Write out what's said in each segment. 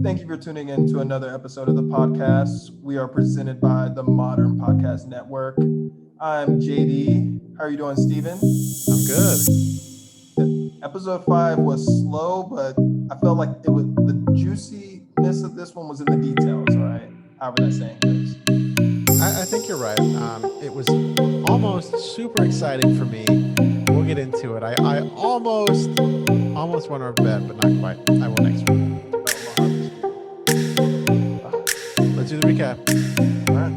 Thank you for tuning in to another episode of the podcast. We are presented by the Modern Podcast Network. I'm JD. How are you doing, Steven? I'm good. Episode 5 was slow, but I felt like it was the juiciness of this one was in the details, all right? However that saying goes. I think you're right. It was almost super exciting for me. We'll get into it. I almost went over bed, but not quite. I will next week. Oh, my heart is for you. Let's do the recap. All right.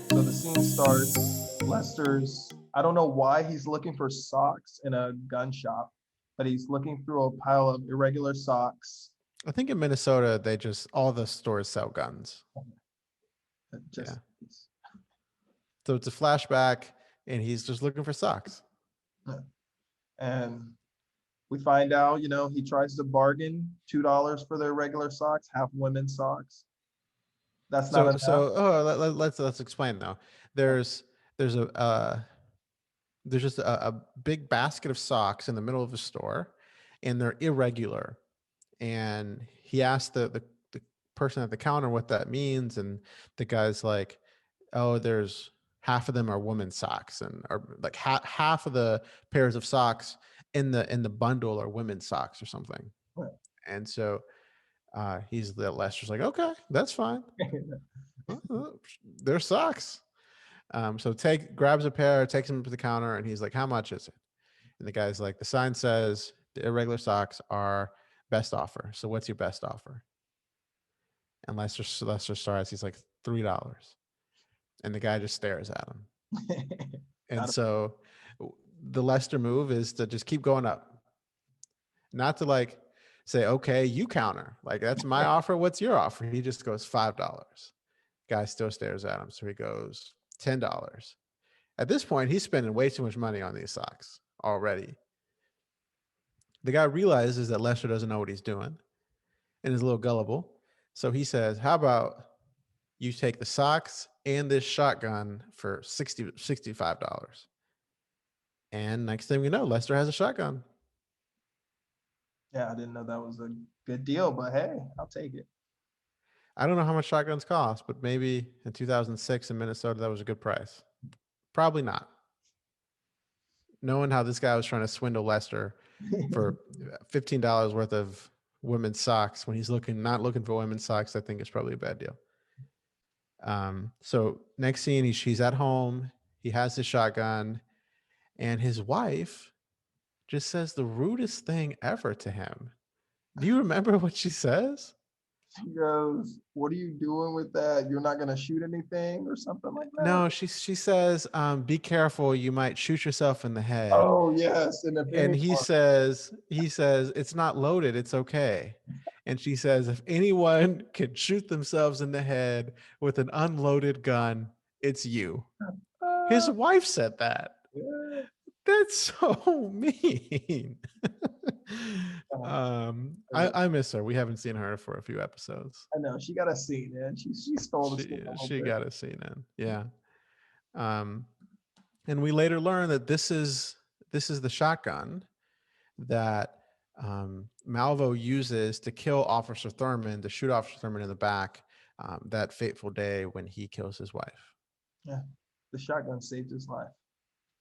So the scene starts. Lester's, I don't know why he's looking for socks in a gun shop, but he's looking through a pile of irregular socks. I think in Minnesota, all the stores sell guns. Just Yeah. So it's a flashback, and he's just looking for socks. and we find out, he tries to bargain $2 for their regular socks, half women's socks. That's not enough. Let's explain though. There's there's there's just a big basket of socks in the middle of the store, and they're irregular. And he asked the person at the counter what that means, and the guy's like, "Oh, there's half of them are women's socks, and or like half of the pairs of socks in the bundle are women's socks or something." Right. And so Lester's like, "Okay, that's fine. They're socks." So grabs a pair, takes them to the counter, and he's like, "How much is it?" And the guy's like, "The sign says the irregular socks are best offer. So what's your best offer?" And Lester starts. He's like, $3, and the guy just stares at him. And so the Lester move is to just keep going up, not to like say, "Okay, you counter. Like that's my offer. What's your offer?" He just goes $5. Guy still stares at him, so he goes $10. At this point, he's spending way too much money on these socks already. The guy realizes that Lester doesn't know what he's doing and is a little gullible. So he says, "How about you take the socks and this shotgun for $65?" And next thing we know, Lester has a shotgun. Yeah, I didn't know that was a good deal, but hey, I'll take it. I don't know how much shotguns cost, but maybe in 2006 in Minnesota, that was a good price. Probably not. Knowing how this guy was trying to swindle Lester for $15 worth of women's socks when he's not looking for women's socks, I think it's probably a bad deal. So next scene, he's at home. He has his shotgun, and his wife just says the rudest thing ever to him. Do you remember what she says? She goes, "What are you doing with that? You're not gonna shoot anything or something like that?" No, she says, "Be careful, you might shoot yourself in the head." Oh yes, and if And anyone, he says, "It's not loaded, it's okay." And she says, "If anyone can shoot themselves in the head with an unloaded gun, it's you." His wife said that. yeah, That's so mean. I miss her. We haven't seen her for a few episodes. I know she got a scene in. She stole the scene a little She bit. got a scene in. Yeah. Um, and we later learn that this is the shotgun that Malvo uses to kill Officer Thurman, to shoot Officer Thurman in the back that fateful day when he kills his wife. Yeah, the shotgun saved his life.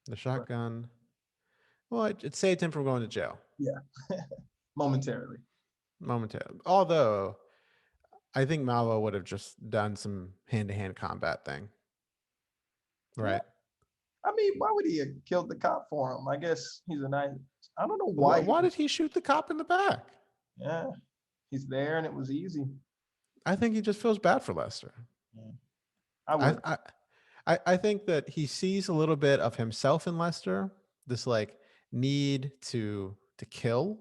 The shotgun, well, it saved him from going to jail. Yeah, momentarily. Although I think Malvo would have just done some hand-to-hand combat thing, Yeah. right? I mean, why would he have killed the cop for him? I guess he's a nice. I don't know Why, why. why did he shoot the cop in the back? Yeah, he's there and it was easy. I think he just feels bad for Lester. Yeah. I I, would. I I think that he sees a little bit of himself in Lester, this like need to kill.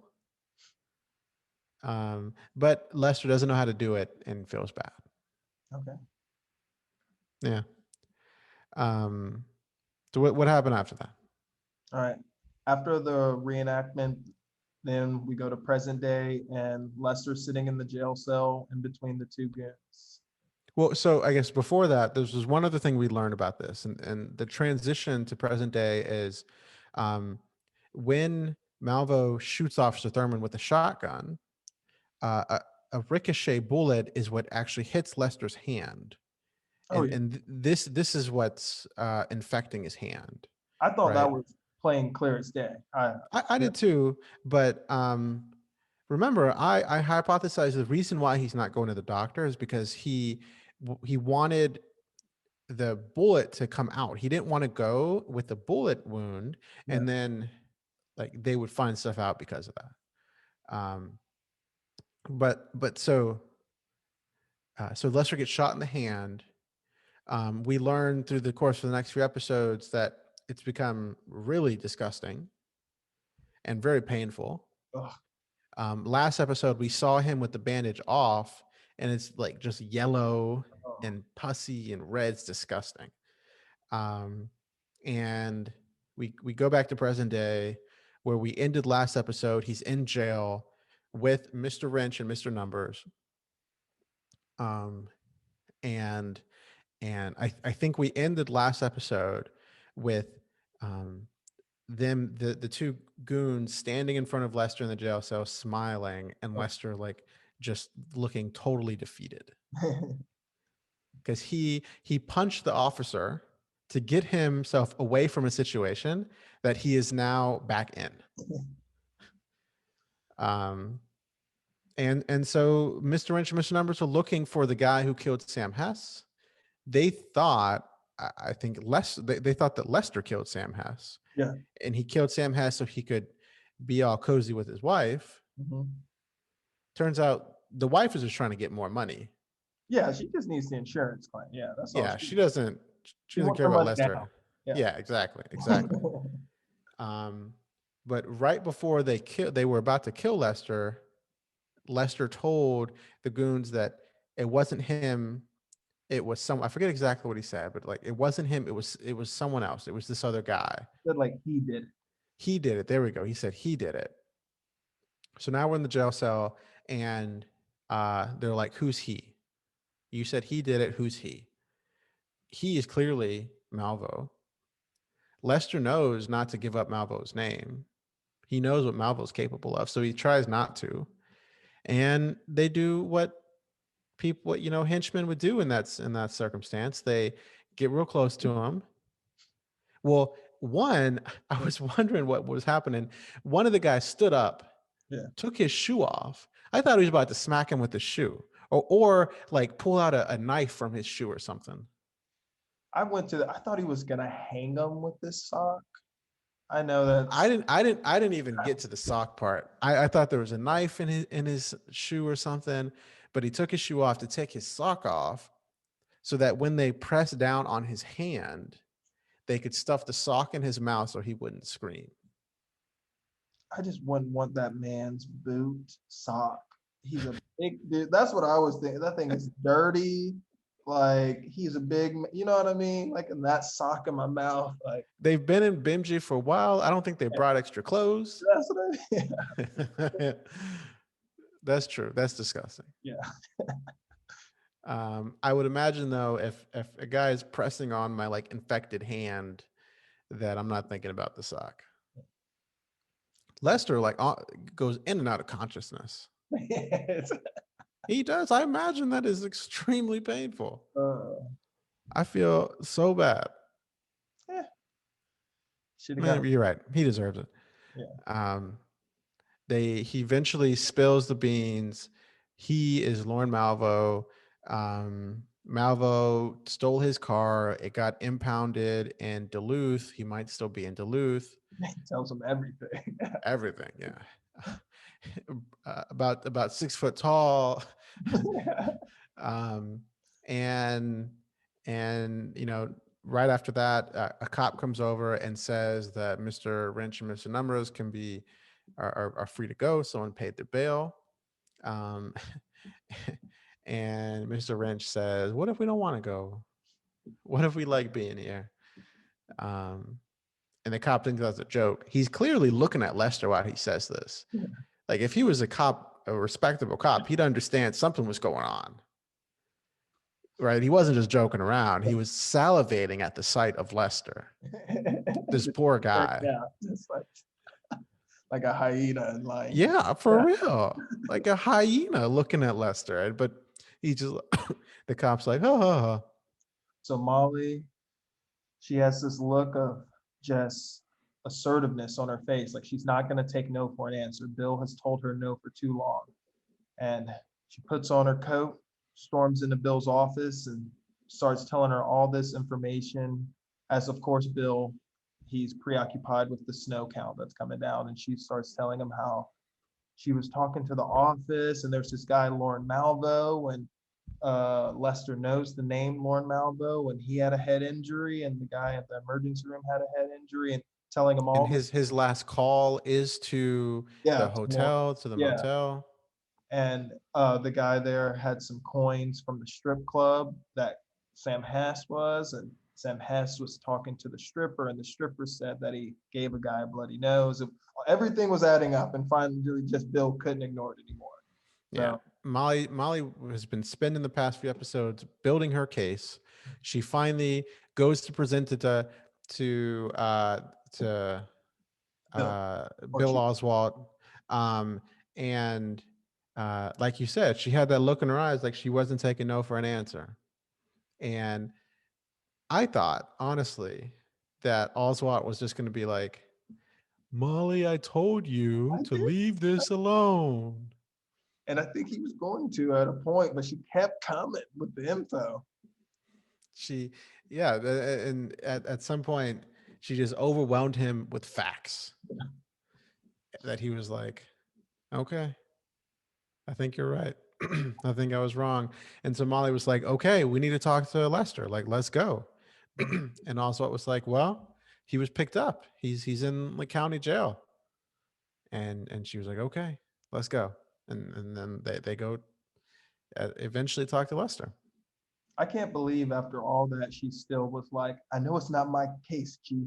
But Lester doesn't know how to do it and feels bad. Okay. Yeah. Um, so what happened after that? All right. After the reenactment, then we go to present day, and Lester's sitting in the jail cell in between the two goons. Well, so I guess before that, there was one other thing we learned about this, and the transition to present day is, um, when Malvo shoots Officer Thurman with a shotgun. A ricochet bullet is what actually hits Lester's hand, Oh and yeah. this is what's infecting his hand, I thought that right? was plain clear as day. I Yeah, did too, but remember, I hypothesized the reason why he's not going to the doctor is because he wanted the bullet to come out. He didn't want to go with the bullet wound, yeah. and then like they would find stuff out because of that. But so Lester gets shot in the hand. We learn through the course of the next few episodes that it's become really disgusting and very painful. Ugh. Last episode, we saw him with the bandage off, and it's like just yellow Oh. and pussy and red. It's disgusting. Um, and we go back to present day, where we ended last episode. He's in jail with Mr. Wrench and Mr. Numbers. Um, and I think we ended last episode with um, the two goons standing in front of Lester in the jail cell, smiling, and Lester like just looking totally defeated because he punched the officer to get himself away from a situation that he is now back in. Um, and so Mr. Wrench and Mr. Numbers are looking for the guy who killed Sam Hess. They thought, I think they thought that Lester killed Sam Hess, Yeah. and he killed Sam Hess so he could be all cozy with his wife. Mhm. Turns out the wife is just trying to get more money. Yeah, she just needs the insurance claim. Yeah, that's all Yeah, she. she She doesn't wants care her about money Lester. now. Yeah. Yeah, exactly. um, but right before they were about to kill Lester. Lester told the goons that it wasn't him. It was I forget exactly what he said, but like it wasn't him. It was someone else. It was this other guy. Said like he did it. He did it. There we go. He said he did it. So now we're in the jail cell, and they're like, "Who's he? You said he did it. Who's he?" He is clearly Malvo. Lester knows not to give up Malvo's name. He knows what Malvo's capable of, so he tries not to. And they do what henchmen would do in that circumstance. They get real close to him. Well, one, I was wondering what was happening. One of the guys stood up, Yeah. took his shoe off. I thought he was about to smack him with the shoe, or like pull out a knife from his shoe or something. I thought he was gonna hang him with this sock. I know I that's didn't I didn't I didn't even get to the sock part. I thought there was a knife in his shoe or something, but he took his shoe off to take his sock off so that when they pressed down on his hand, they could stuff the sock in his mouth so he wouldn't scream. I just wouldn't want that man's boot sock. He's a big dude. That's what I was thinking. That thing is dirty. Like he's a big, you know what I mean? Like and that sock in my mouth. Like They've been in Bimji for a while. I don't think they brought extra clothes. that's what I mean. That's true. That's disgusting. Yeah. I would imagine though, if a guy is pressing on my like infected hand, that I'm not thinking about the sock. Lester like goes in and out of consciousness. It's, He does. I imagine that is extremely painful. uh, I feel so bad. yeah. Should have Man, got you're right. He deserves it. yeah. Um, he eventually spills the beans. He is Lauren Malvo. Malvo stole his car. It got impounded in Duluth. He might still be in Duluth. Tells him everything. Everything, yeah. About 6 foot tall. um, and right after that, a cop comes over and says that Mr. Wrench and Mr. Numbers are free to go. Someone paid their bail. Um, and Mr. Wrench says, "What if we don't want to go? What if we like being here?" Um, and the cop thinks that's a joke. He's clearly looking at Lester while he says this. Like if he was a respectable cop, he'd understand something was going on. Right? He wasn't just joking around. He was salivating at the sight of Lester. This poor guy. Yeah. Just like like a hyena and like Yeah, for real. Like a hyena looking at Lester. But he just, the cop's like, ha ha ha. so Molly, she has this look of just assertiveness on her face, like she's not going to take no for an answer. Bill has told her no for too long, and she puts on her coat, storms into Bill's office, and starts telling her all this information. As of course, Bill, he's preoccupied with the snow count that's coming down, and she starts telling him how she was talking to the office, and there's this guy Lauren Malvo, and Lester knows the name Lauren Malvo, and he had a head injury, and the guy at the emergency room had a head injury, and telling him And all this. his last call is to Yeah, the hotel, to the yeah. motel. And the guy there had some coins from the strip club that Sam Hess was, and Sam Hess was talking to the stripper, and the stripper said that he gave a guy a bloody nose. Everything was adding up, and finally, just Bill couldn't ignore it anymore. Yeah. So Molly has been spending the past few episodes building her case. She finally goes to present it to uh to Bill, or Bill she, Oswald. Um, and like you said, she had that look in her eyes like she wasn't taking no for an answer. And I thought, honestly, that Oswald was just going to be like, Molly, I told you I to did, leave this alone. and I think he was going to at a point, but she kept coming with the info. She, yeah, and at some point, she just overwhelmed him with facts that he was like, okay, I think you're right. I think I was wrong. And so Molly was like, okay, we need to talk to Lester. Like, let's go. And Oswald was like, well, he was picked up. He's in the county jail. And she was like, okay, let's go. And then they go eventually talk to Lester. I can't believe after all that she still was like, I know it's not my case, Chief.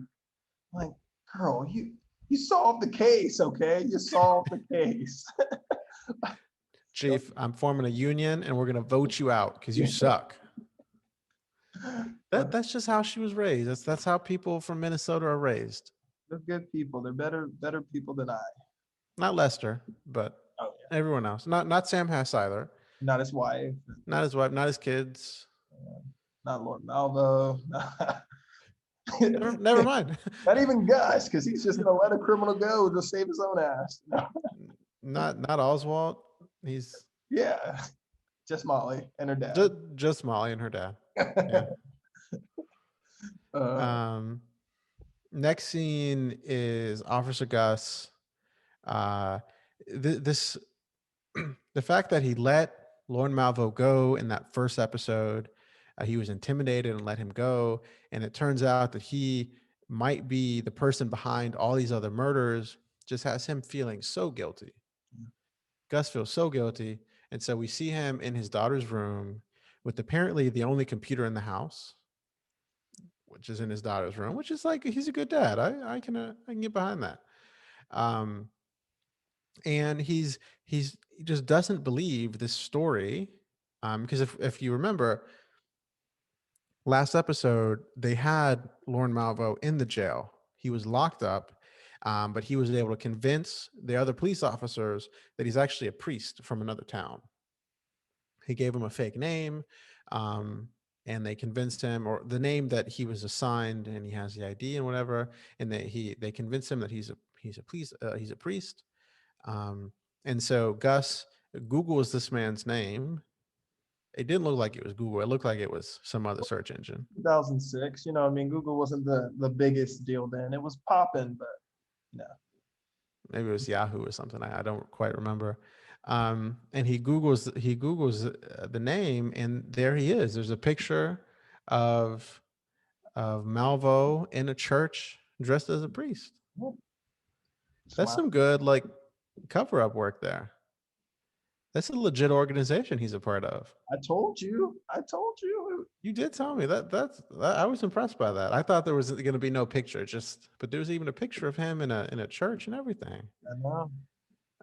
I'm like, girl, you solved the case, okay? You solved the case. Chief, I'm forming a union and we're gonna vote you out because you Yeah. suck. But That's just how she was raised. That's how people from Minnesota are raised. they're good people. They're better people than I. Not Lester, but Oh yeah. everyone else. Not Sam Hess either. Not his wife. Not his wife. Not his kids. Not Lord Malvo. Never mind. Not even Gus, because he's just gonna let a criminal go to save his own ass. Not Oswald. He's Yeah, just Molly and her dad. just Molly and her dad. Yeah. uh, Um. Next scene is Officer Gus. Uh, this the fact that he let Lorne Malvo go in that first episode, he was intimidated and let him go, and it turns out that he might be the person behind all these other murders. Just has him feeling so guilty. Gus feels so guilty, and so we see him in his daughter's room with apparently the only computer in the house, which is in his daughter's room, which is like he's a good dad. I can get behind that. Um, and he just doesn't believe this story, because if you remember last episode, they had Lauren Malvo in the jail. He was locked up, but he was able to convince the other police officers that he's actually a priest from another town. He gave him a fake name, um, and they convinced him, or the name that he was assigned, and he has the ID and whatever, and they convinced him that he's a priest. Um, and so Gus Googles this man's name. It didn't look like it was Google. It looked like it was some other search engine. 2006. I mean, Google wasn't the biggest deal then. It was popping, but no. Maybe it was Yahoo or something. I don't quite remember. And he Googles the name, and there he is. There's a picture of Malvo in a church dressed as a priest. That's Smile. some good like cover up work there. That's a legit organization he's a part of. I told you. I told you. You did tell me I was impressed by that. I thought there was going to be no picture, but there's even a picture of him in a church and everything. I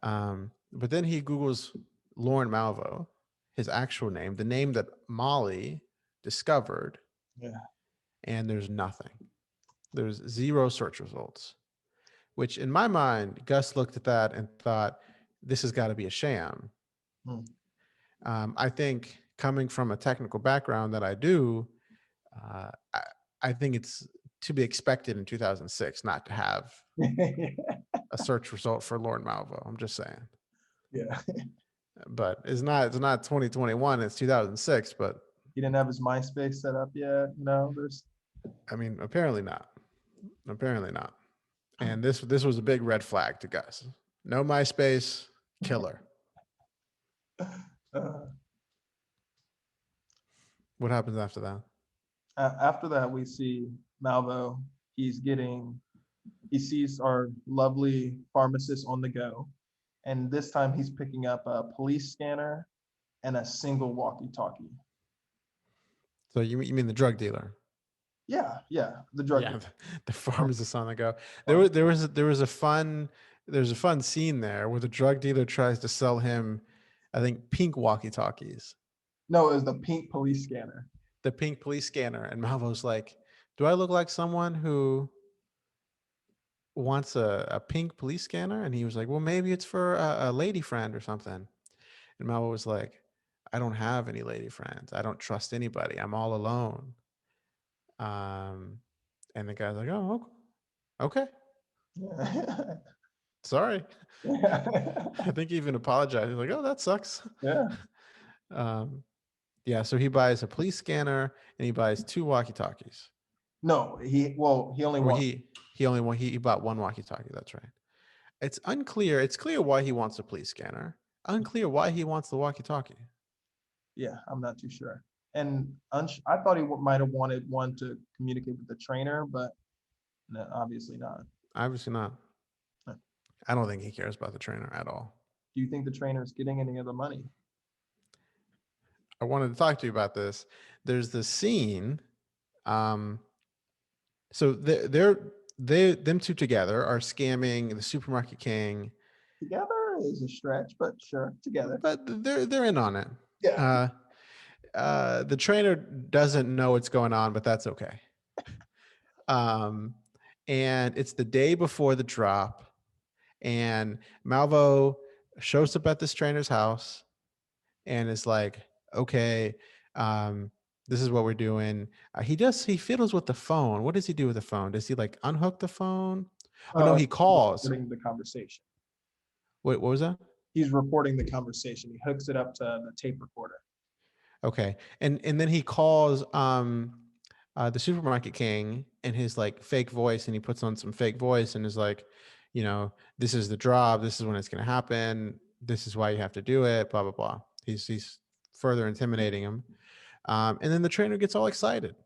know. But then he Googles Lauren Malvo, his actual name, the name that Molly discovered, Yeah. and there's nothing. There's zero search results. which in my mind, Gus looked at that and thought, this has got to be a sham. Hmm. I think coming from a technical background that I do, I think it's to be expected in 2006 not to have a search result for Lord Malvo. I'm just saying. Yeah. But it's not 2021, it's 2006, but He didn't have his MySpace set up yet. There's I mean, apparently not. Apparently not. And this was a big red flag to Gus. No MySpace, killer. uh, What happens after that? after that we see Malvo. He sees our lovely pharmacist on the go, and this time he's picking up a police scanner and a single walkie-talkie. So you mean the drug dealer? Yeah, yeah, the drug Yeah, the dealer. pharmacist on the go. Farm. There was a fun there's a fun scene there where the drug dealer tries to sell him, I think, pink walkie-talkies, No, it was the pink police scanner. the pink police scanner, and Malvo's like, "Do I look like someone who wants a pink police scanner?" And he was like, "Well, maybe it's for a lady friend or something." And Malvo was like, "I don't have any lady friends. I don't trust anybody. I'm all alone." Um, and the guy's like, "Oh, okay, Yeah. sorry." Yeah. I think he even apologized. He's like, "Oh, that sucks." Yeah. um, yeah, so he buys a police scanner and he buys two walkie-talkies. No, he only Or wants. he bought one walkie-talkie. That's right. It's unclear. It's clear why he wants a police scanner. Unclear why he wants the walkie-talkie. Yeah, I'm not too sure. And I thought he might have wanted one to communicate with the trainer, but no, obviously not. Obviously not. Huh. I don't think he cares about the trainer at all. Do you think the trainer is getting any of the money? I wanted to talk to you about this. There's this scene. Um, so them two together are scamming the supermarket king, Together is a stretch, but sure, together. but they're in on it. Yeah. Uh, the trainer doesn't know what's going on, but that's okay. Um, and it's the day before the drop, and Malvo shows up at this trainer's house and is like, "Okay, um, this is what we're doing." He fiddles with the phone. What does he do with the phone? Does he like unhook the phone? Oh no, he calls. Recording the conversation. Wait, what was that? He's recording the conversation. He hooks it up to the tape recorder. Okay, and then he calls the supermarket king in his like fake voice, and he puts on some fake voice and is like, this is the job, this is when it's going to happen, this is why you have to do it, blah blah blah. He's further intimidating him, and then the trainer gets all excited.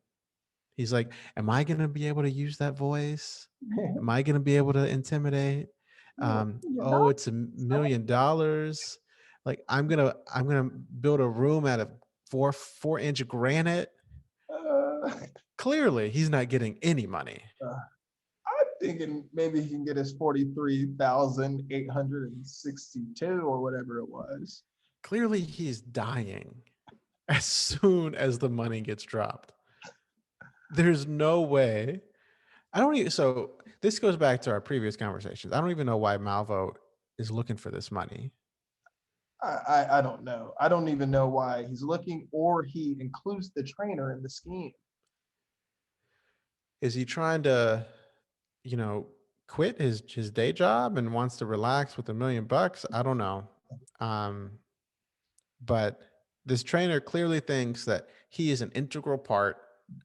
He's like, "Am I going to be able to use that voice? Am I going to be able to intimidate? Yeah, Oh, it's $1 million. Like I'm gonna build a room out of 4-inch granite." uh, Clearly, he's not getting any money. I'm thinking maybe he can get his 43,862 or whatever it was. Clearly, he's dying as soon as the money gets dropped. There's no way. I don't even. So this goes back to our previous conversations. I don't even know why Malvo is looking for this money. I don't know. I don't even know why he's looking, or he includes the trainer in the scheme. Is he trying to, you know, quit his day job and wants to relax with $1 million? I don't know. Um, but this trainer clearly thinks that he is an integral part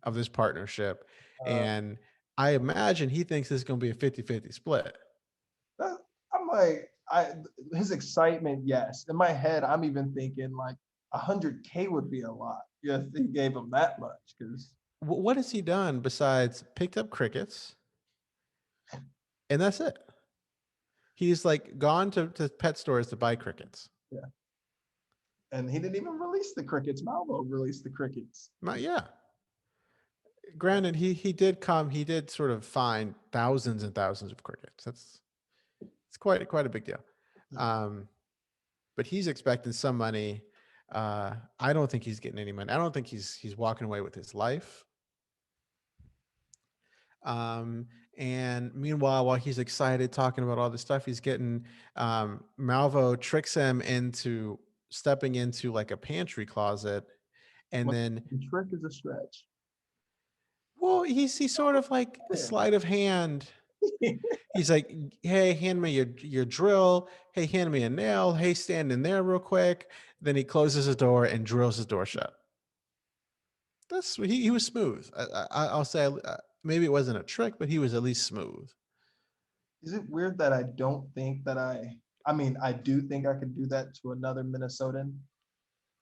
of this partnership, Uh, and I imagine he thinks this is going to be a 50-50 split. I'm like, his excitement, yes. In my head, I'm even thinking like 100K would be a lot if he gave him that much. Because What has he done besides picked up crickets, and that's it? He's like gone to pet stores to buy crickets. yeah, and he didn't even release the crickets. Malvo released the crickets. Yeah. Granted, he did sort of find thousands and thousands of crickets. It's quite a big deal. Um, but he's expecting some money. I don't think he's getting any money. I don't think he's walking away with his life. Um, and meanwhile, while he's excited talking about all this stuff, he's getting Malvo tricks him into stepping into like a pantry closet, and What then the trick is a stretch. well, he's sort of like a sleight of hand. He's like, "Hey, hand me your drill. Hey, hand me a nail. Hey, stand in there real quick." Then he closes the door and drills his door shut. He was smooth. I'll say maybe it wasn't a trick, but he was at least smooth. Is it weird that I don't think that I mean, I do think I could do that to another Minnesotan.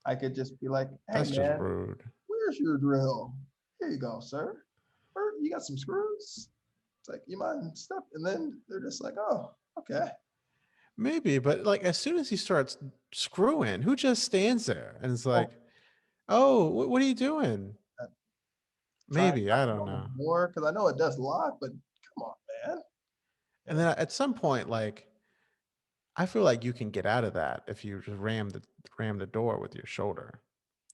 I could just be like, hey That's just man, rude. where's your drill? Here you go, sir. Or you got some screws? It's like, you mind step? And then they're just like, oh, okay. Maybe, but like as soon as he starts screwing, who just stands there and is Oh, like, "Oh, what are you doing?" uh, trying Maybe I not to don't go know. more because I know it does lock, but come on, man. And then at some point, like I feel like you can get out of that if you just ram the door with your shoulder.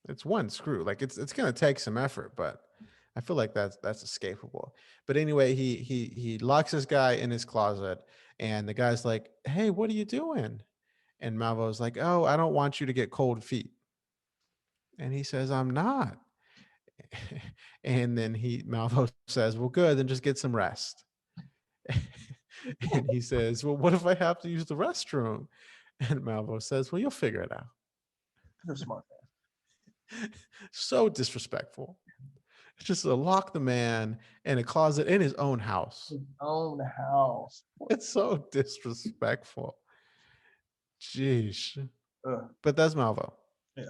It's one screw. Like it's gonna take some effort, but I feel like that's escapable. But anyway, he locks this guy in his closet, and the guy's like, "Hey, what are you doing?" And Malvo's like, "Oh, I don't want you to get cold feet." And he says, "I'm not." And then he Malvo says, "Well, good, then just get some rest." And he says, "Well, what if I have to use the restroom?" And Malvo says, "Well, you'll figure it out." You're smart, So disrespectful. Just to lock the man in a closet in his own house. man. His own house. It's so disrespectful. Jeez. Ugh. But that's Malvo. Yeah.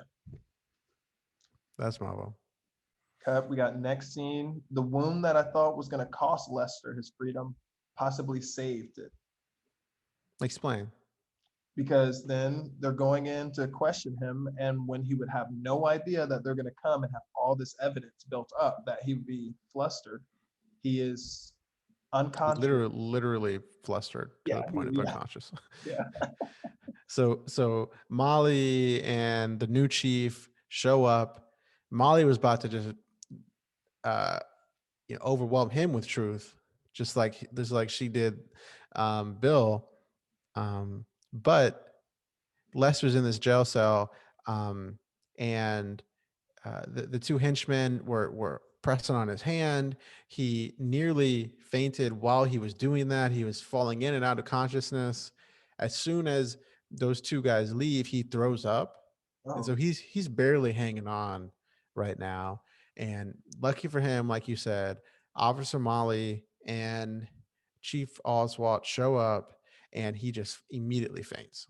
That's Malvo. Cut. We got next scene. The wound that I thought was going to cost Lester his freedom possibly saved it Explain. because then they're going in to question him. And when he would have no idea that they're going to come and have all this evidence built up that he would be flustered, he is unconscious. Literally flustered to Yeah. the point of Yeah. unconscious. Yeah. So Molly and the new chief show up. Molly was about to just uh overwhelm him with truth, just like she did Bill. But Lester's in this jail cell, um, and the two henchmen were pressing on his hand. He nearly fainted while he was doing that. He was falling in and out of consciousness. As soon as those two guys leave, he throws up, and Oh, so he's barely hanging on right now. And lucky for him, like you said, Officer Molly and Chief Oswald show up, and he just immediately faints.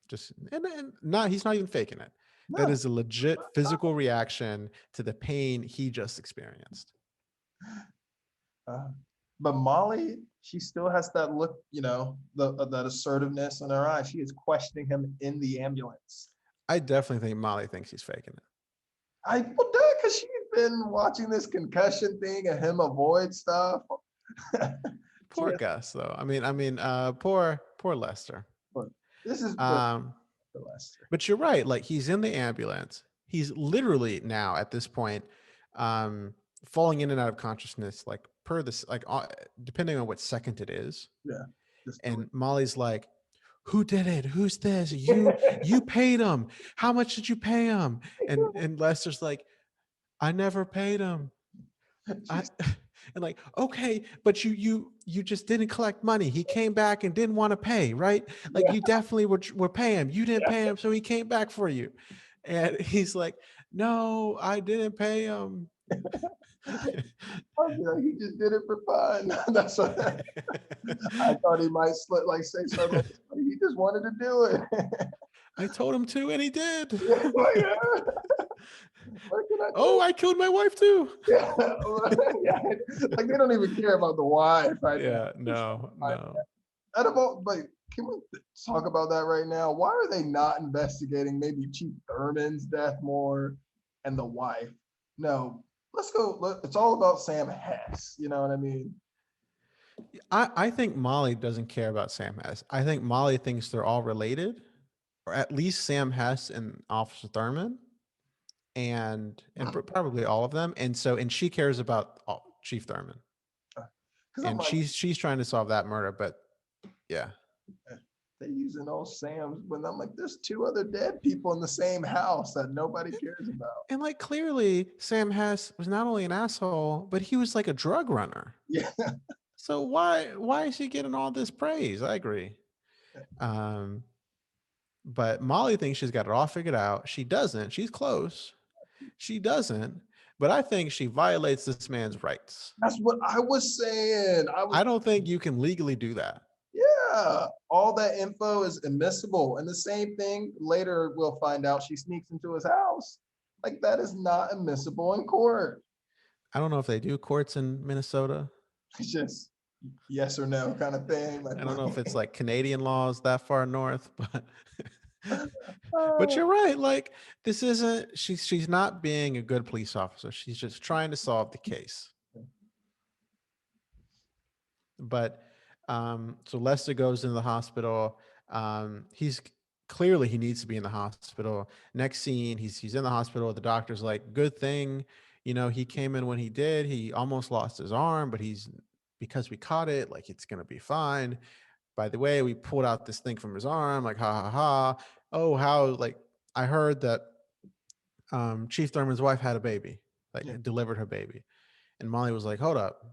Just and not he's not even faking it. That no. is a legit physical reaction to the pain he just experienced. Uh, but Molly, she still has that look, that assertiveness in her eyes. She is questioning him in the ambulance. I definitely think Molly thinks he's faking it. Well, duh, because she's been watching this concussion thing and him avoid stuff. she Poor has, Gus, though. Poor Lester. but this is Um, for Lester. but you're right. Like he's in the ambulance. He's literally now at this point, um, falling in and out of consciousness, like per this, like depending on what second it is. Yeah, just And Molly's like, "Who did it? Who's this? You paid him. How much did you pay him?" And Lester's like, "I never paid him. I." And like, okay, but you just didn't collect money. He came back and didn't want to pay, right? Like yeah, you definitely were paying him. You didn't pay him, so he came back for you. And he's like, "No, I didn't pay him." I'll be like, he just did it for fun. That's what I thought he might slip, like say something. He just wanted to do it. I told him to, and he did. Yeah, like, what can I Oh, do? I killed my wife too. Yeah, yeah. Like they don't even care about the wife right now. Yeah, no, no. Out of all, like, can we talk about that right now? Why are they not investigating maybe Chief Thurman's death more and the wife? No, let's go. It's all about Sam Hess. You know what I mean? I think Molly doesn't care about Sam Hess. I think Molly thinks they're all related, or at least Sam Hess and Officer Thurman, and probably all of them. And she cares about Chief Thurman. Because I'm And like, she's trying to solve that murder, but yeah. they using old Sam's when I'm like, there's two other dead people in the same house that nobody cares about. And like clearly Sam Hess was not only an asshole, but he was like a drug runner. Yeah. So why is he getting all this praise? I agree. Um, but Molly thinks she's got it all figured out. She doesn't. She's close. She doesn't. But I think she violates this man's rights. That's what I was saying. I don't think you can legally do that. Yeah, all that info is admissible. And the same thing later, we'll find out she sneaks into his house. Like, that is not admissible in court. I don't know if they do courts in Minnesota. It's just yes or no kind of thing. Like, I don't know if it's like Canadian laws that far north, but but oh, you're right. Like this isn't she's not being a good police officer. She's just trying to solve the case. But so Lester goes into the hospital. He's clearly he needs to be in the hospital. Next scene, he's in the hospital. The doctor's like, good thing, he came in when he did. He almost lost his arm, but he's because we caught it, like it's gonna be fine. By the way, we pulled out this thing from his arm, like ha ha ha. Oh, how like I heard that Chief Thurman's wife had a baby, like yeah. delivered her baby. And Molly was like, hold up,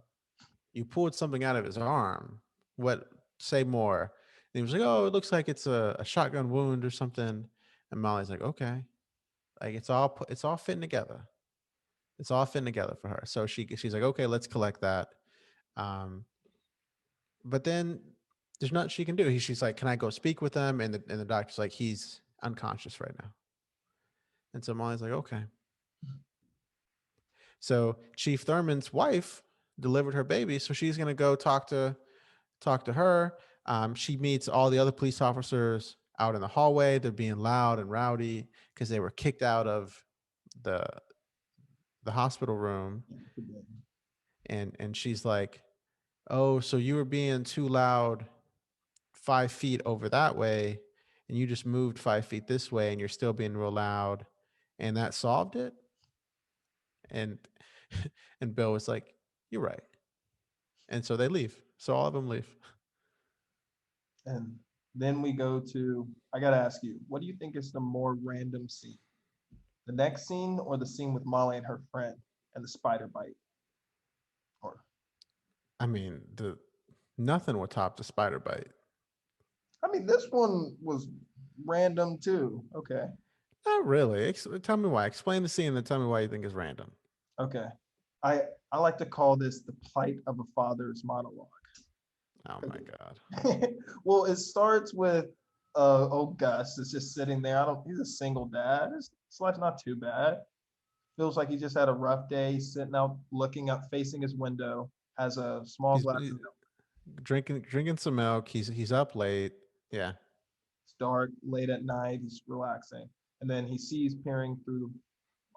you pulled something out of his arm. What? Say more. And he was like, oh, it looks like it's a shotgun wound or something. And Molly's like, okay, like it's all fitting together. It's all fitting together for her. So she's like, okay, let's collect that. Um, but then there's nothing she can do. She's like, can I go speak with him? And the doctor's like, he's unconscious right now. And so Molly's like, okay. So Chief Thurman's wife delivered her baby, so she's gonna go talk to her. She meets all the other police officers out in the hallway. They're being loud and rowdy because they were kicked out of the the hospital room. And she's like, "Oh, so you were being too loud 5 feet over that way, and you just moved 5 feet this way, and you're still being real loud, and that solved it." And and Bill was like, "You're right." And so they leave. So all of them leave. And then we go to, I gotta ask you, what do you think is the more random scene? The next scene or the scene with Molly and her friend and the spider bite? Or, I mean, the nothing would top the spider bite. I mean, this one was random too. Okay. Not really. Tell me why. Explain the scene and then tell me why you think it's random. Okay. I I like to call this the plight of a father's monologue. Oh my God. Well, it starts with old Gus is just sitting there. I don't he's a single dad. His life's not too bad. Feels like he just had a rough day. He's sitting out looking up, facing his window, has a small glass He's of milk. drinking some milk. He's up late. Yeah. It's dark, late at night, he's relaxing. And then he sees peering through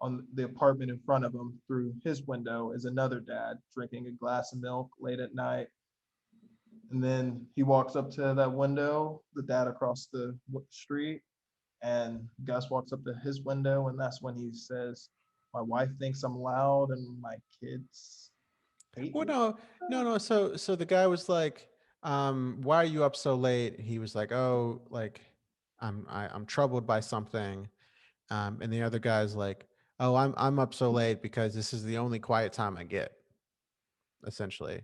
on the apartment in front of him through his window is another dad drinking a glass of milk late at night. And then he walks up to that window, the dad across the street, and Gus walks up to his window, and that's when he says, "My wife thinks I'm loud, and my kids hate Well, me." no. So the guy was like, "Why are you up so late?" He was like, "Oh, like I'm troubled by something." And the other guy's like, "Oh, I'm up so late because this is the only quiet time I get." Essentially.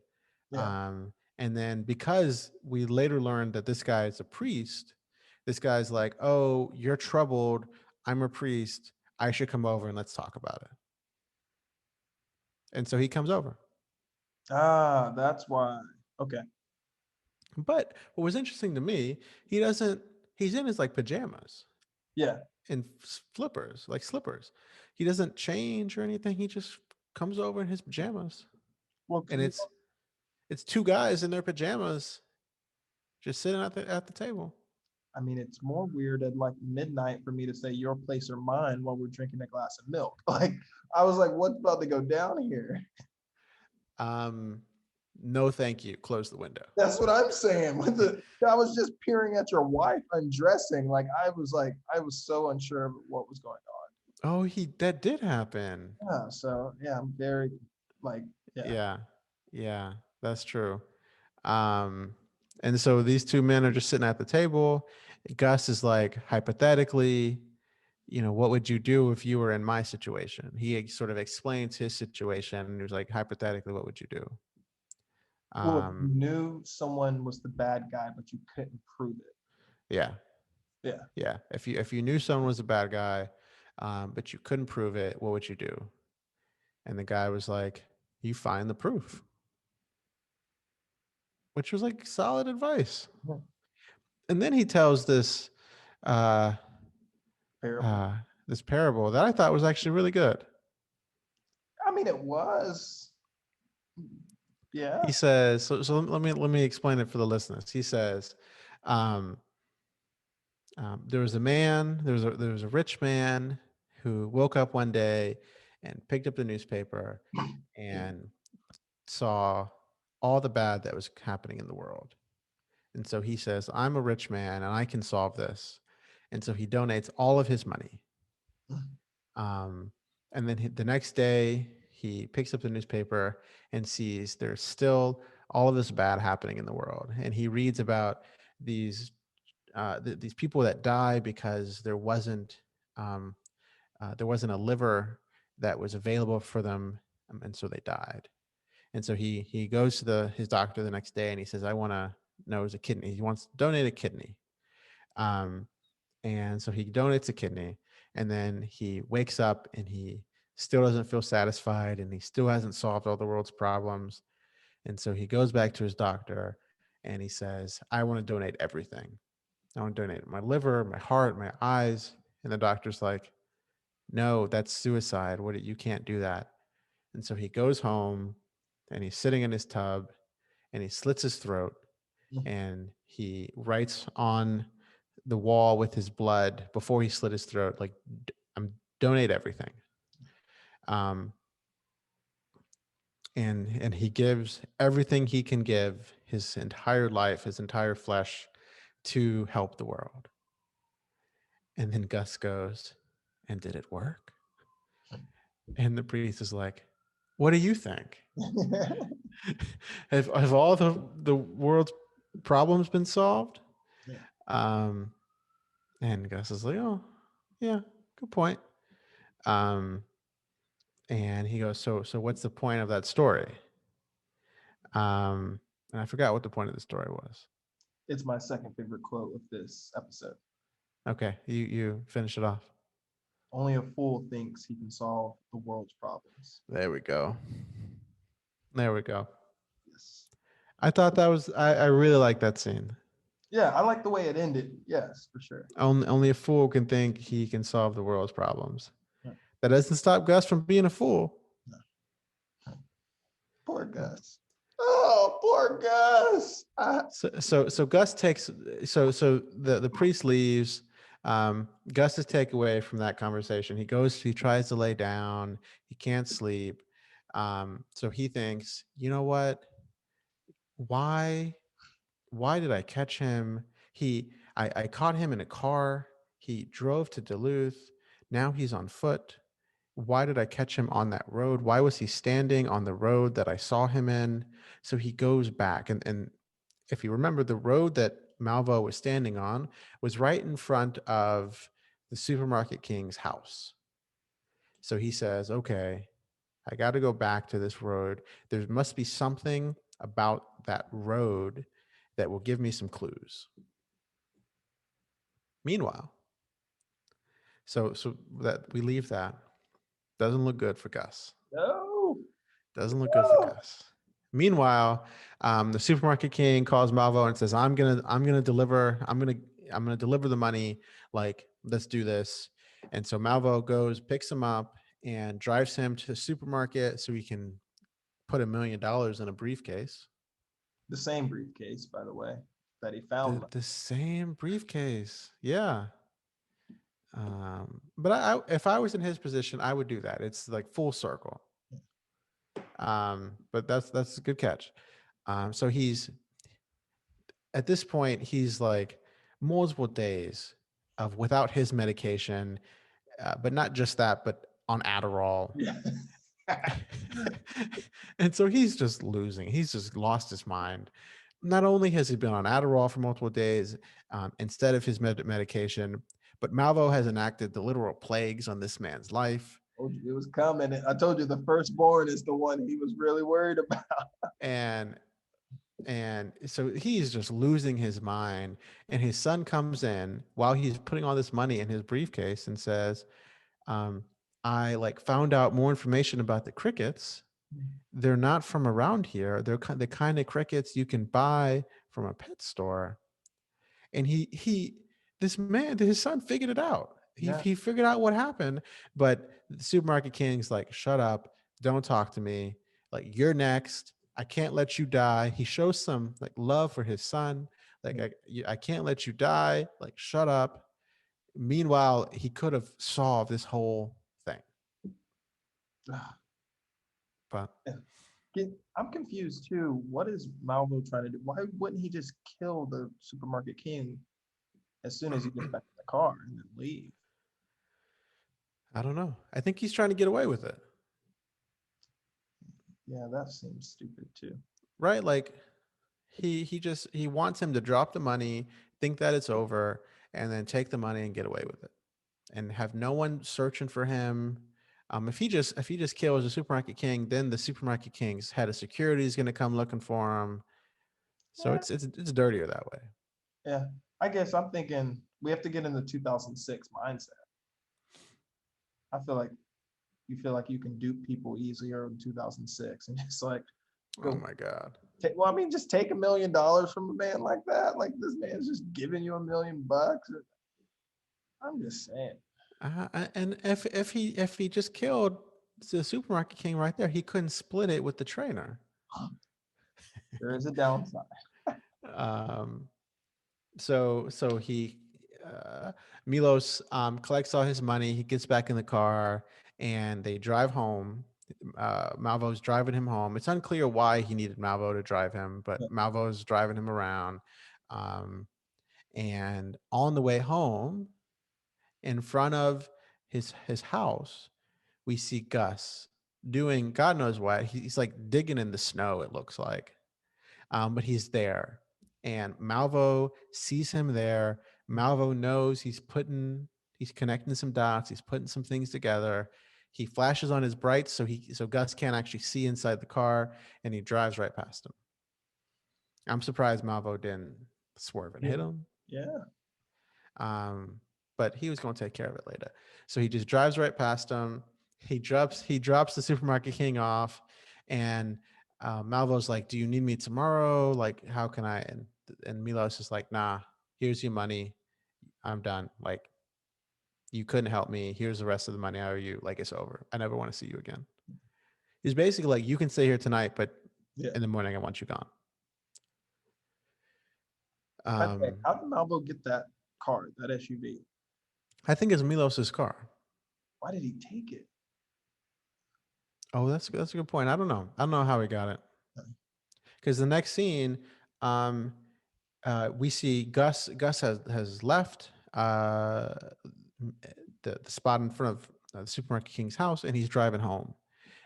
Yeah. And then because we later learned that this guy is a priest, this guy's like, "Oh, you're troubled. I'm a priest. I should come over and let's talk about it." And so he comes over. Ah, that's why. Okay. But what was interesting to me, he doesn't. He's in his like pajamas Yeah. and flippers, like slippers. He doesn't change or anything. He just comes over in his pajamas, Well, and it's two guys in their pajamas just sitting at the table. I mean, it's more weird at like midnight for me to say your place or mine while we're drinking a glass of milk. Like, I was like, what's about to go down here? Um, no, thank you. Close the window. That's what I'm saying. I was just peering at your wife undressing. Like, I was so unsure of what was going Oh, that did happen. on. Yeah. So yeah, I'm very like, yeah. Yeah, yeah. That's true. Um, and so these two men are just sitting at the table. Gus is like, hypothetically, what would you do if you were in my situation? He sort of explains his situation, and he was like, hypothetically, what would you do? Well, if Um, you knew someone was the bad guy, but you couldn't prove it. yeah, Yeah. yeah. If you knew someone was a bad guy, but you couldn't prove it, what would you do? And the guy was like, you find the proof, which was like solid advice. Yeah. And then he tells uh, Parable. uh, this parable that I thought was actually really good. I mean, it was. He Yeah. says, so let me explain it for the listeners. He says, um, there was a man, there was a rich man who woke up one day and picked up the newspaper Yeah. and saw all the bad that was happening in the world. And so he says, I'm a rich man and I can solve this. And so he donates all of his money. Um, and then the next day, he picks up the newspaper and sees there's still all of this bad happening in the world. And he reads about these these people that die because um, there wasn't a liver that was available for them, and so they died. And so he goes to his doctor the next day and he says, I want to know is a kidney. He wants to donate a kidney. Um, and so he donates a kidney, and then he wakes up and he still doesn't feel satisfied and he still hasn't solved all the world's problems. And so he goes back to his doctor and he says, I want to donate everything. I want to donate my liver, my heart, my eyes. And the doctor's like, no, that's suicide. You can't do that. And so he goes home and he's sitting in his tub and he slits his throat and he writes on the wall with his blood before he slit his throat, like, I'm donate everything. Um, and he gives everything he can give, his entire life, his entire flesh, to help the world. And then Gus goes, and did it work? And the priest is like, what do you think? have all the world's problems been solved? Yeah. Um, and Gus is like, oh, yeah, good point. Um, and he goes, so what's the point of that story? And I forgot what the point of the story was. It's my second favorite quote of this episode. Okay, you finish it off. Only a fool thinks he can solve the world's problems. There we go. There we go. Yes. I thought that was I really like that scene. Yeah, I like the way it ended. Yes, for sure. Only a fool can think he can solve the world's problems. Yeah. That doesn't stop Gus from being a fool. No. Poor Gus. Oh, poor Gus. So Gus takes so the priest leaves. Gus's takeaway from that conversation, he tries to lay down, he can't sleep. So he thinks, you know what? Why why did I catch him? I caught him in a car. He drove to Duluth. Now he's on foot. Why did I catch him on that road? Why was he standing on the road that I saw him in? So he goes back. And if you remember, the road that Malvo was standing on was right in front of the supermarket king's house. So he says, okay, I got to go back to this road. There must be something about that road that will give me some clues. Meanwhile, so that we leave that. Doesn't look good for Gus. No. Doesn't look good for Gus. Meanwhile, the supermarket king calls Malvo and says, I'm gonna deliver the money. Like, let's do this." And so Malvo goes, picks him up, and drives him to the supermarket so he can put $1 million in a briefcase. The same briefcase, by the way, that he found. The same briefcase, yeah. But if I was in his position, I would do that. It's like full circle. But that's a good catch. So he's at this point, he's like multiple days of without his medication, but not just that, but on Adderall. Yeah. And so he's just losing. He's just lost his mind. Not only has he been on Adderall for multiple days instead of his medication, but Malvo has enacted the literal plagues on this man's life. Told you it was coming. I told you the firstborn is the one he was really worried about. And so he's just losing his mind. And his son comes in while he's putting all this money in his briefcase and says, um, I like found out more information about the crickets. They're not from around here. They're the kind of crickets you can buy from a pet store. And this man, his son figured it out. Yeah. He figured out what happened. But the supermarket king's like, shut up, don't talk to me. Like, you're next. I can't let you die. He shows some like love for his son. Like, I can't let you die. Like, shut up. Meanwhile, he could have solved this whole thing. But I'm confused too. What is Malvo trying to do? Why wouldn't he just kill the supermarket king as soon as he gets back in the car and then leave? I don't know. I think he's trying to get away with it. Yeah, that seems stupid too. Right? Like he wants him to drop the money, think that it's over, and then take the money and get away with it. And have no one searching for him. If he just kills the supermarket king, then the supermarket king's head of security is going to come looking for him. So Yeah, it's dirtier that way. yeah. I guess I'm thinking we have to get in the 2006 mindset. I feel like you feel like you can dupe people easier in 2006 and just like Oh go my god. well, I mean, just take $1 million from a man like that. Like this man's just giving you $1 million. I'm just saying. And if he just killed the supermarket king right there, he couldn't split it with the trainer. There is a downside. Um, so he Milos collects all his money. He gets back in the car and they drive home. Malvo's driving him home. It's unclear why he needed Malvo to drive him, but Malvo's driving him around. Um, and on the way home, in front of his house, we see Gus doing God knows what. He's like digging in the snow, it looks like. But he's there. And Malvo sees him there. Malvo knows he's connecting some dots, he's putting some things together. He flashes on his brights so Gus can't actually see inside the car, and he drives right past him. I'm surprised Malvo didn't swerve and hit him. Yeah. Um, but he was going to take care of it later. So he just drives right past him. He drops the supermarket king off, and Malvo's like, "Do you need me tomorrow? Like, how can I?" And Milos is like, "Nah, here's your money. I'm done. Like, you couldn't help me. Here's the rest of the money I owe you. Like, it's over. I never want to see you again." He's basically like, "You can stay here tonight, but Yeah. in the morning I want you gone." Okay. How did Malvo get that car, that SUV? I think it's Milos's car. Why did he take it? Oh, that's a good point. I don't know how he got it. Because the next scene, um, we see Gus. Gus has left the spot in front of the supermarket king's house, and he's driving home.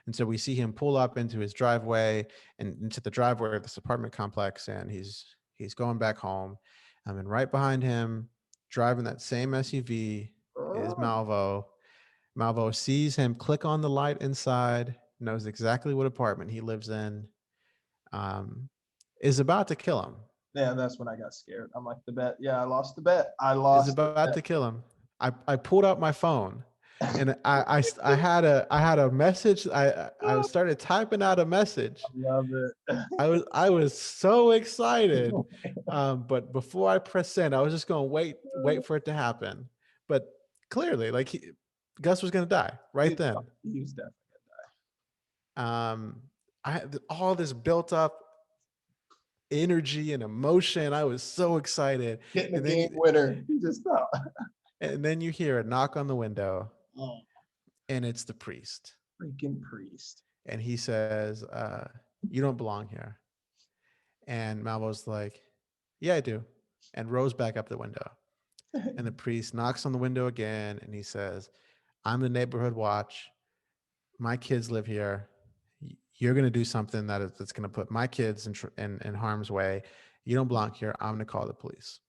And so we see him pull up into his driveway and into the driveway of this apartment complex, and he's going back home. And right behind him, driving that same SUV, is Oh, Malvo. Malvo sees him click on the light inside, knows exactly what apartment he lives in, um, is about to kill him. yeah, that's when I got scared. I'm like, the bet. Yeah, I lost the bet. I Is lost the about to kill him. I pulled out my phone, and I had a message. I bet. started typing out a I message. love it. I was so excited, but before I press send, I was just going to wait for it to happen. But clearly, like Gus was going to die right then. He was definitely Um, I had all this built up energy and emotion. I was so excited, getting a and then game winner. He just thought, you hear a knock on the window, oh, and it's the priest, freaking priest. and he says, "You don't belong here." And Malvo's like, "Yeah, I do," and rows back up the window. And the priest knocks on the window again, and he says, "I'm the neighborhood watch. My kids live here. You're going to do something that's going to put my kids in harm's way. You don't belong here. I'm going to call the police.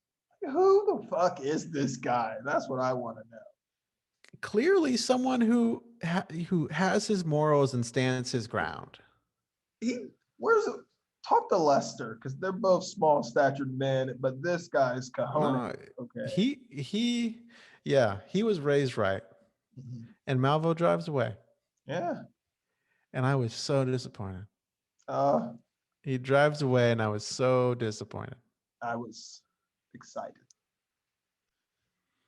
Who the fuck is this guy? That's what I want to know. Clearly, someone who has his morals and stands his ground. He where's talk to Lester because they're both small statured men, but this guy's cojones. No, Okay. he, yeah, he was raised right, Mhm. and Malvo drives away, Yeah. and I was so disappointed. Uh, He drives away, and I was so disappointed. I was excited.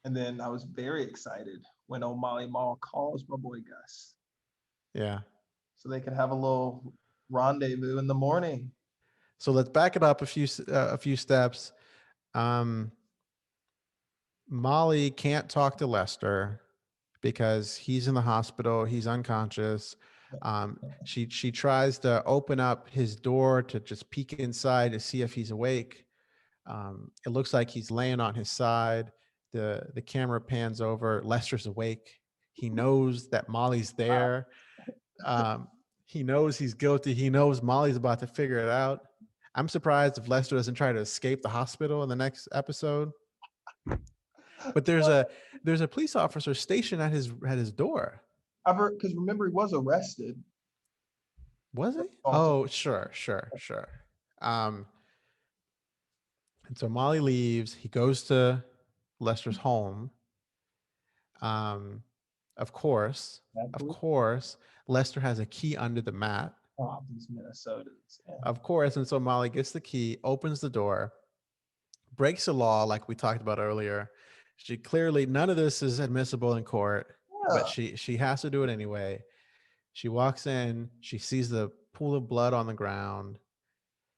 And then I was very excited when O'Malley Mall calls my boy Gus. Yeah. So they could have a little rendezvous in the morning. So let's back it up a few steps. Um, Molly can't talk to Lester because he's in the hospital. He's unconscious. She tries to open up his door to just peek inside to see if he's awake. It looks like he's laying on his side. The camera pans over. Lester's awake. He knows that Molly's there. Um, he knows he's guilty. He knows Molly's about to figure it out. I'm surprised if Lester doesn't try to escape the hospital in the next episode. But there's a police officer stationed at his door. I've heard because remember he was arrested. Was he? Also, Oh, sure. Um, and so Molly leaves. He goes to Lester's home. Um, of course, of naturally. course, Lester has a key under the mat. Oh, these Minnesotans. Yeah. Of course, and so Molly gets the key, opens the door, breaks the law like we talked about earlier. She clearly none of this is admissible in court, but Yeah. she has to do it anyway. She walks in, she sees the pool of blood on the ground.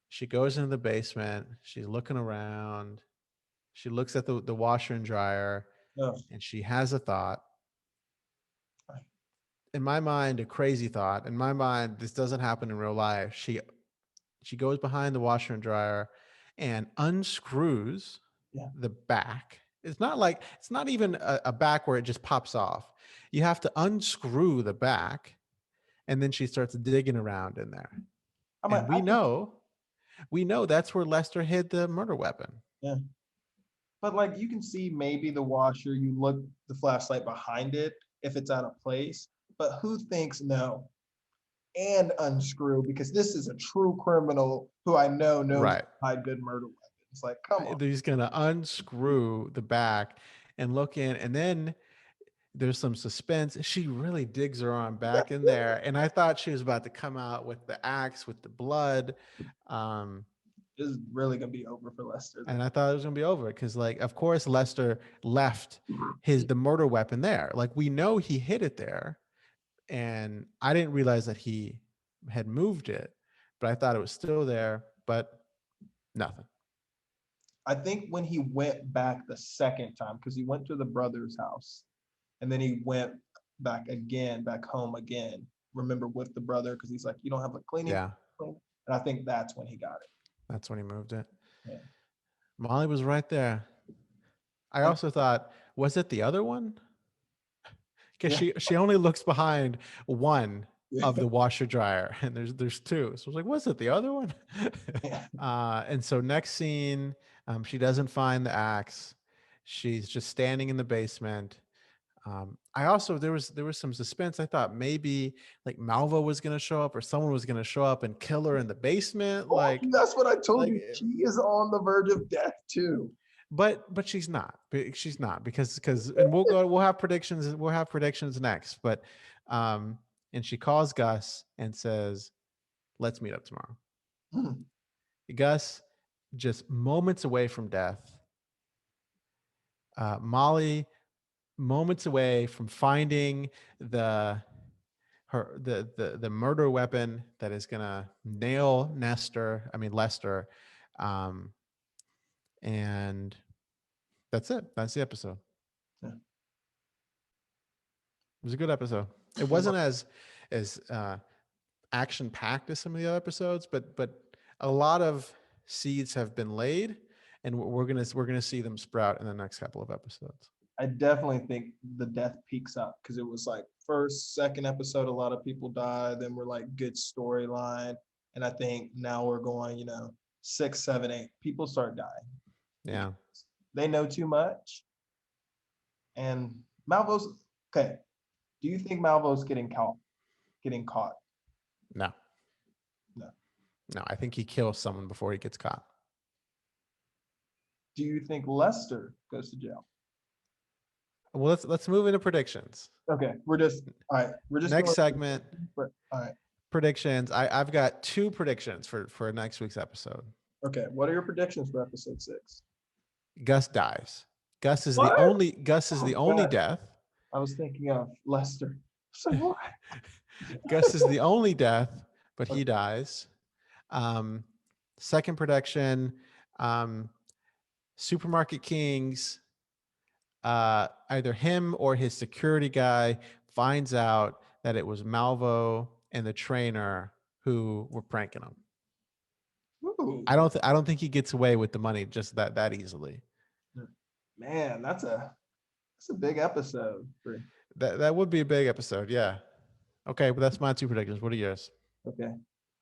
She goes into the basement, she's looking around. She looks at the washer and dryer, No. and she has a thought. In my mind, a crazy thought. In my mind, this doesn't happen in real life. She goes behind the washer and dryer and unscrews Yeah. the back. It's not even a back where it just pops off. You have to unscrew the back, and then she starts digging around in there. I'm like, And we know that's where Lester hid the murder weapon. yeah. But like you can see maybe the washer, you look the flashlight behind it if it's out of place. But who thinks no? And unscrew because this is a true criminal who I know knows Right. how to hide good murder weapons. Like, come on. He's gonna unscrew the back and look in, and then there's some suspense. She really digs her arm back in there, and I thought she was about to come out with the axe with the blood. Um, This is really gonna be over for Lester and then. I thought it was gonna be over because, like, of course, Lester left the murder weapon there. Like, we know he hid it there, and I didn't realize that he had moved it, but I thought it was still there. But nothing. I think when he went back the second time, because he went to the brother's house and then he went back again, back home again, remember with the brother, because he's like, you don't have a cleaning. Yeah, And I think that's when he got it. that's when he moved it. Yeah. Molly was right there. I And also thought, was it the other one? Because yeah, she only looks behind one yeah, of the washer dryer, and there's two. So I was like, was it the other one? yeah. And so next scene, she doesn't find the axe. She's just standing in the basement. I also there was some suspense. I thought maybe like Malvo was gonna show up or someone was gonna show up and kill her in the basement. That's what I told Like you. She is on the verge of death too. but she's not. She's not because and we'll have predictions next. But um and she calls Gus and says, "Let's meet up tomorrow." Hmm. Gus just moments away from death. Molly moments away from finding the the murder weapon that is gonna nail Lester. Um, and that's it. That's the episode. Yeah. It was a good episode. It wasn't as action packed as some of the other episodes, but a lot of seeds have been laid, and we're gonna see them sprout in the next couple of episodes. I definitely think the death peaks up because it was like first, second episode, a lot of people die. Then we're like good storyline, and I think now we're going, six, seven, eight. People start dying because Yeah. they know too much. And Malvo's okay. Do you think Malvo's getting caught? Getting caught? No, No. no, I think he kills someone before he gets caught. Do you think Lester goes to jail? Well, let's move into predictions. Okay, we're just all right. We're just Next going. segment, All right. predictions. I've got 2 predictions for next week's episode. Okay. What are your predictions for episode 6? Gus dies. Gus is What? the Oh only God. death. I was thinking of Lester. So what? Gus is the only death, but he dies. Second prediction, Supermarket Kings, either him or his security guy finds out that it was Malvo and the trainer who were pranking him. Ooh, I don't think he gets away with the money just that easily. man, that's a big episode. That would be a big episode, yeah. Okay, but that's my 2 predictions. What are yours? Okay.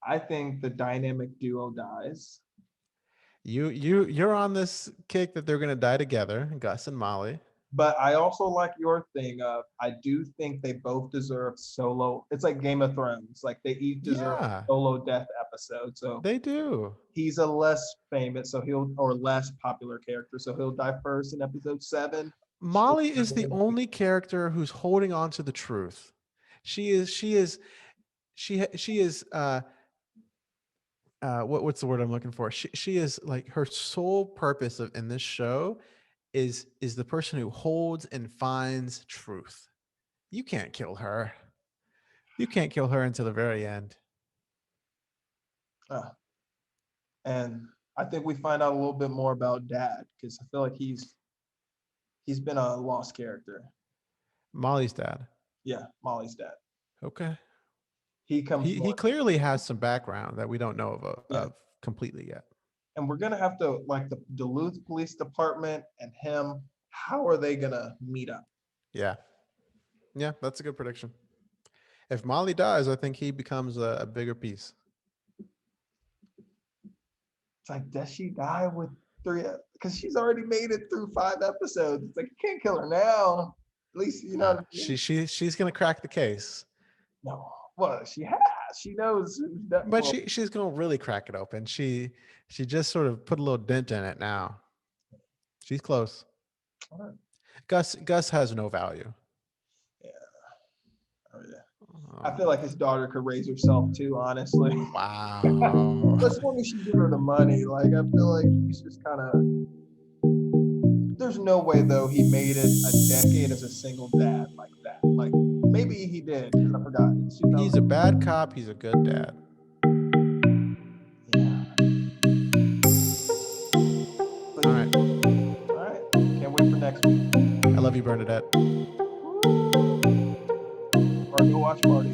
I think the dynamic duo dies. You're on this kick that they're gonna die together, Gus and Molly. But I also like your thing of I do think they both deserve solo. It's like Game of Thrones. Like they each deserve a Yeah, solo death episode. So they do. he's a less famous, or less popular character. So he'll die first in episode 7. Molly is the only character who's holding on to the truth. She is what's the word I'm looking for? She is like her sole purpose in this show is the person who holds and finds truth. You can't kill her. You can't kill her until the very end. And I think we find out a little bit more about Dad because I feel like he's been a lost character. Molly's dad. Yeah, Molly's dad. Okay. He comes He clearly has some background that we don't know Yeah. of completely yet. and we're gonna have to like the Duluth Police Department and him. How are they gonna meet up? Yeah. Yeah, that's a good prediction. If Molly dies, I think he becomes a bigger piece. It's like, does she die with 3? Because she's already made it through 5 episodes. It's like you can't kill her now. At least you know. What I mean? She's gonna crack the case. No, well, she has. She knows who's that. But she's gonna really crack it open. She just sort of put a little dent in it now. She's close. Right. Gus has no value. Yeah. Oh, yeah. I feel like his daughter could raise herself too, honestly. Wow. As long as she give her the money, like I feel like he's just kind of. There's no way though he made it a decade as a single dad like that. Like maybe he did because I forgot. He's a bad cop. He's a good dad. Yeah. But, All right. all right. Can't wait for next week. I love you, Bernadette. Or go watch party.